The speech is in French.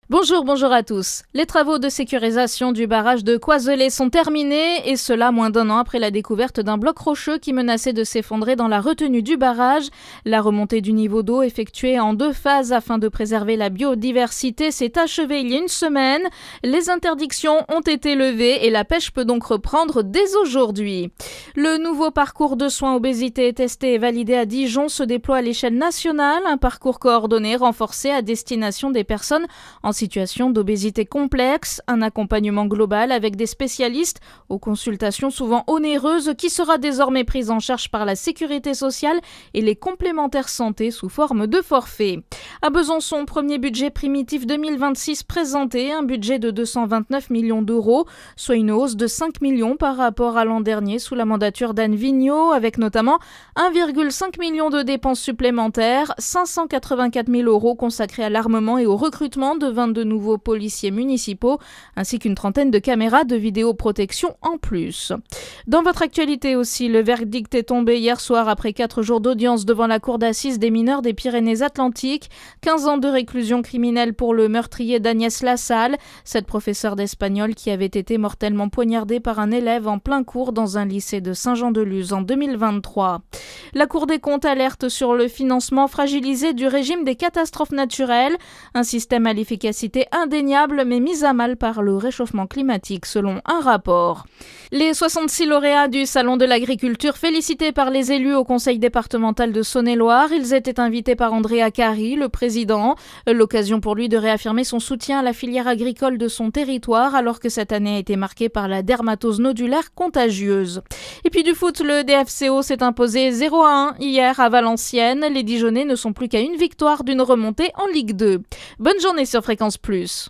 Bonjour à tous. Les travaux de sécurisation du barrage de Coiselet sont terminés et cela moins d'un an après la découverte d'un bloc rocheux qui menaçait de s'effondrer dans la retenue du barrage. La remontée du niveau d'eau effectuée en 2 phases afin de préserver la biodiversité s'est achevée il y a une semaine. Les interdictions ont été levées et la pêche peut donc reprendre dès aujourd'hui. Le nouveau parcours de soins obésité testé et validé à Dijon se déploie à l'échelle nationale, un parcours coordonné renforcé à destination des personnes en situation d'obésité complexe, un accompagnement global avec des spécialistes aux consultations souvent onéreuses qui sera désormais prise en charge par la sécurité sociale et les complémentaires santé sous forme de forfait. À Besançon, premier budget primitif 2026 présenté, un budget de 229 millions d'euros, soit une hausse de 5 millions par rapport à l'an dernier sous la mandature d'Anne Vigneault, avec notamment 1,5 million de dépenses supplémentaires, 584 000 euros consacrés à l'armement et au recrutement de 22 nouveaux policiers municipaux, ainsi qu'une trentaine de caméras de vidéoprotection en plus. Dans votre actualité aussi, le verdict est tombé hier soir après 4 jours d'audience devant la cour d'assises des mineurs des Pyrénées-Atlantiques. 15 ans de réclusion criminelle pour le meurtrier d'Agnès Lassalle, cette professeure d'espagnol qui avait été mortellement poignardée par un élève en plein cours dans un lycée de Saint-Jean-de-Luz en 2023. La Cour des comptes alerte sur le financement fragilisé du régime des catastrophes naturelles, un système à l'efficacité indéniable mais mise à mal par le réchauffement climatique selon un rapport. Les 66 lauréats du Salon de l'agriculture félicités par les élus au conseil départemental de Saône-et-Loire, ils étaient invités par Andrea Cari, le président. L'occasion pour lui de réaffirmer son soutien à la filière agricole de son territoire alors que cette année a été marquée par la dermatose nodulaire contagieuse. Et puis du foot, le DFCO s'est imposé 0-1 hier à Valenciennes. Les Dijonais ne sont plus qu'à une victoire d'une remontée en Ligue 2. Bonne journée sur Fréquence Plus.